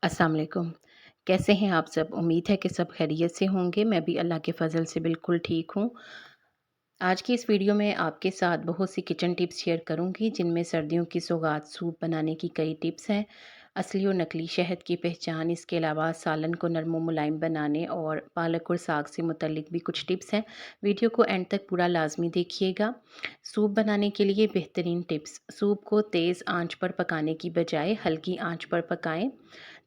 अस्सलाम वालेकुम। कैसे हैं आप सब? उम्मीद है कि सब खैरियत से होंगे। मैं भी अल्लाह के फ़ज़ल से बिल्कुल ठीक हूँ। आज की इस वीडियो में आपके साथ बहुत सी किचन टिप्स शेयर करूंगी जिनमें सर्दियों की सौगात सूप बनाने की कई टिप्स हैं। असली और नकली शहद की पहचान, इसके अलावा सालन को नरम व मुलायम बनाने और पालक और साग से मुतल्लिक भी कुछ टिप्स हैं। वीडियो को एंड तक पूरा लाजमी देखिएगा। सूप बनाने के लिए बेहतरीन टिप्स। सूप को तेज़ आंच पर पकाने की बजाय हल्की आंच पर पकाएं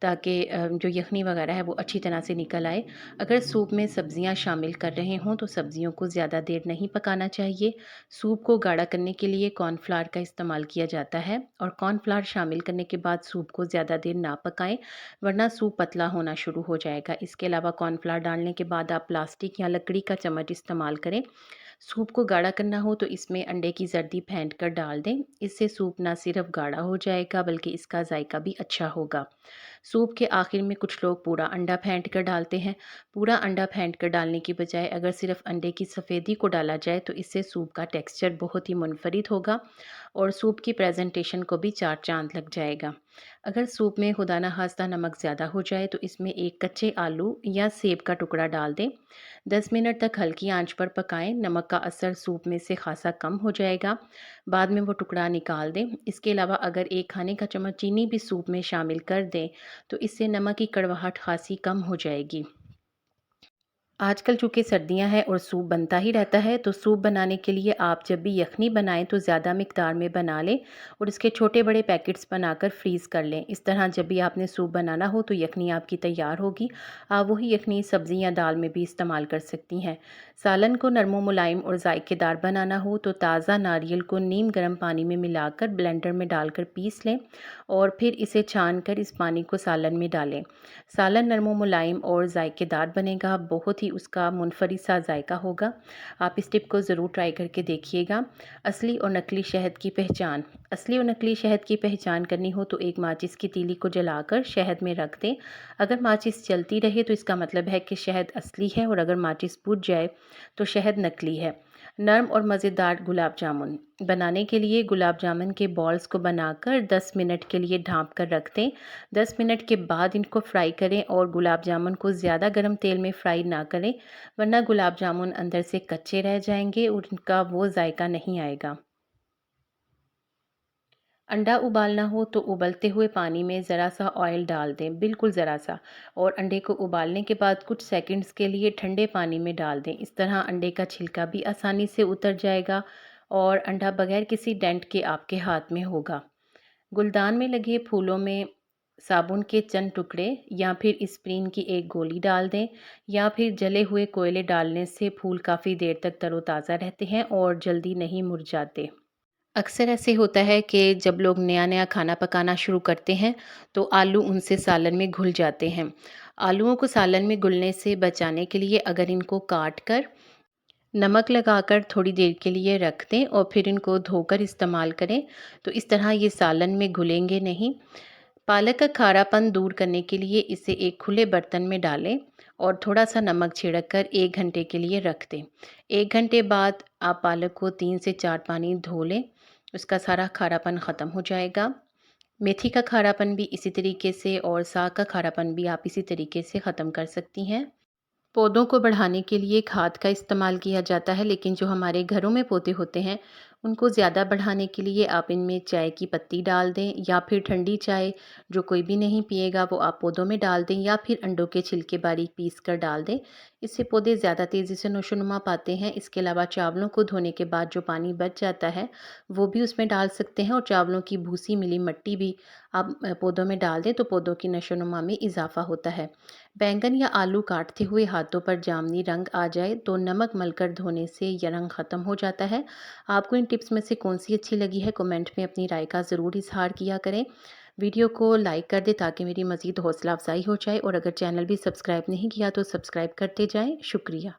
ताकि जो यखनी वगैरह है वो अच्छी तरह से निकल आए। अगर सूप में सब्ज़ियाँ शामिल कर रहे हों तो सब्ज़ियों को ज़्यादा देर नहीं पकाना चाहिए। सूप को गाढ़ा करने के लिए कॉर्नफ्लावर का इस्तेमाल किया जाता है और कॉर्नफ्लावर शामिल करने के बाद सूप को ज़्यादा देर ना पकाएं, वरना सूप पतला होना शुरू हो जाएगा। इसके अलावा कॉर्नफ्लावर डालने के बाद आप प्लास्टिक या लकड़ी का चम्मच इस्तेमाल करें। सूप को गाढ़ा करना हो तो इसमें अंडे की जर्दी फेंट कर डाल दें। इससे सूप ना सिर्फ गाढ़ा हो जाएगा बल्कि इसका जायका भी अच्छा होगा। सूप के आखिर में कुछ लोग पूरा अंडा फेंट कर डालते हैं। पूरा अंडा फेंट कर डालने की बजाय अगर सिर्फ अंडे की सफ़ेदी को डाला जाए तो इससे सूप का टेक्सचर बहुत ही मुनफरिद होगा और सूप की प्रेजेंटेशन को भी चार चांद लग जाएगा। अगर सूप में खुदा न खास्ता नमक ज़्यादा हो जाए तो इसमें एक कच्चे आलू या सेब का टुकड़ा डाल दें। 10 मिनट तक हल्की आंच पर पकाएं। नमक का असर सूप में से खासा कम हो जाएगा। बाद में वो टुकड़ा निकाल दें। इसके अलावा अगर एक खाने का चम्मच चीनी भी सूप में शामिल कर दें तो इससे नमक की कड़वाहट खासी कम हो जाएगी। आजकल चूँकि सर्दियाँ हैं और सूप बनता ही रहता है, तो सूप बनाने के लिए आप जब भी यखनी बनाएँ तो ज़्यादा मिक़दार में बना लें और इसके छोटे-बड़े पैकेट्स बनाकर फ्रीज़ कर लें। इस तरह जब भी आपने सूप बनाना हो तो यखनी आपकी तैयार होगी। आप वही यखनी सब्ज़ी या दाल में भी इस्तेमाल कर सकती हैं। सालन को नरम मुलायम और ज़ायकेदार बनाना हो तो ताज़ा नारियल को नीम गर्म पानी में मिलाकर ब्लेंडर में डालकर पीस लें और फिर इसे छान कर इस पानी को सालन में डालें। सालन नरम मुलायम और ज़ायकेदार बनेगा, बहुत ही उसका मुनफरिद सा जायका होगा। आप इस टिप को ज़रूर ट्राई करके देखिएगा। असली और नकली शहद की पहचान। असली और नकली शहद की पहचान करनी हो तो एक माचिस की तीली को जलाकर शहद में रख दें। अगर माचिस जलती रहे तो इसका मतलब है कि शहद असली है और अगर माचिस बुझ जाए तो शहद नकली है। नरम और मज़ेदार गुलाब जामुन बनाने के लिए गुलाब जामुन के बॉल्स को बनाकर 10 मिनट के लिए ढाँप कर रख दें। 10 मिनट के बाद इनको फ्राई करें और गुलाब जामुन को ज़्यादा गर्म तेल में फ्राई ना करें, वरना गुलाब जामुन अंदर से कच्चे रह जाएंगे और उनका वो जायका नहीं आएगा। अंडा उबालना हो तो उबलते हुए पानी में ज़रा सा ऑयल डाल दें, बिल्कुल ज़रा सा, और अंडे को उबालने के बाद कुछ सेकंड्स के लिए ठंडे पानी में डाल दें। इस तरह अंडे का छिलका भी आसानी से उतर जाएगा और अंडा बगैर किसी डेंट के आपके हाथ में होगा। गुलदान में लगे फूलों में साबुन के चंद टुकड़े या फिर एस्प्रिन की एक गोली डाल दें या फिर जले हुए कोयले डालने से फूल काफ़ी देर तक तरोताज़ा रहते हैं और जल्दी नहीं मुरझाते। अक्सर ऐसे होता है कि जब लोग नया-नया खाना पकाना शुरू करते हैं, तो आलू उनसे सालन में घुल जाते हैं। आलूओं को सालन में घुलने से बचाने के लिए अगर इनको काट कर, नमक लगाकर थोड़ी देर के लिए रख दें और फिर इनको धोकर इस्तेमाल करें, तो इस तरह ये सालन में घुलेंगे नहीं। पालक का खारापन दूर करने के लिए इसे एक खुले बर्तन में डालें और थोड़ा-सा नमक छिड़क कर 1 घंटे के लिए रख दें। 1 घंटे बाद आप पालक को 3 से 4 पानी धो लें, उसका सारा खारापन ख़त्म हो जाएगा। मेथी का खारापन भी इसी तरीके से और साग का खारापन भी आप इसी तरीके से ख़त्म कर सकती हैं। पौधों को बढ़ाने के लिए खाद का इस्तेमाल किया जाता है, लेकिन जो हमारे घरों में पौधे होते हैं उनको ज़्यादा बढ़ाने के लिए आप इनमें चाय की पत्ती डाल दें या फिर ठंडी चाय, जो कोई भी नहीं पिएगा वो आप पौधों में डाल दें या फिर अंडों के छिलके बारीक पीस कर डाल दें। इससे पौधे ज़्यादा तेज़ी से नशोनुमा पाते हैं। इसके अलावा चावलों को धोने के बाद जो पानी बच जाता है वो भी उसमें डाल सकते हैं और चावलों की भूसी मिली मिट्टी भी आप पौधों में डाल दें तो पौधों की नशोनुमा में इजाफा होता है। बैंगन या आलू काटते हुए हाथों पर जामनी रंग आ जाए तो नमक मलकर धोने से यह रंग ख़त्म हो जाता है। आपको इन टिप्स में से कौन सी अच्छी लगी है, कमेंट में अपनी राय का ज़रूर इजहार किया करें। वीडियो को लाइक कर दें ताकि मेरी मज़ीद हौसला अफजाई हो जाए और अगर चैनल भी सब्सक्राइब नहीं किया तो सब्सक्राइब करते जाएं। शुक्रिया।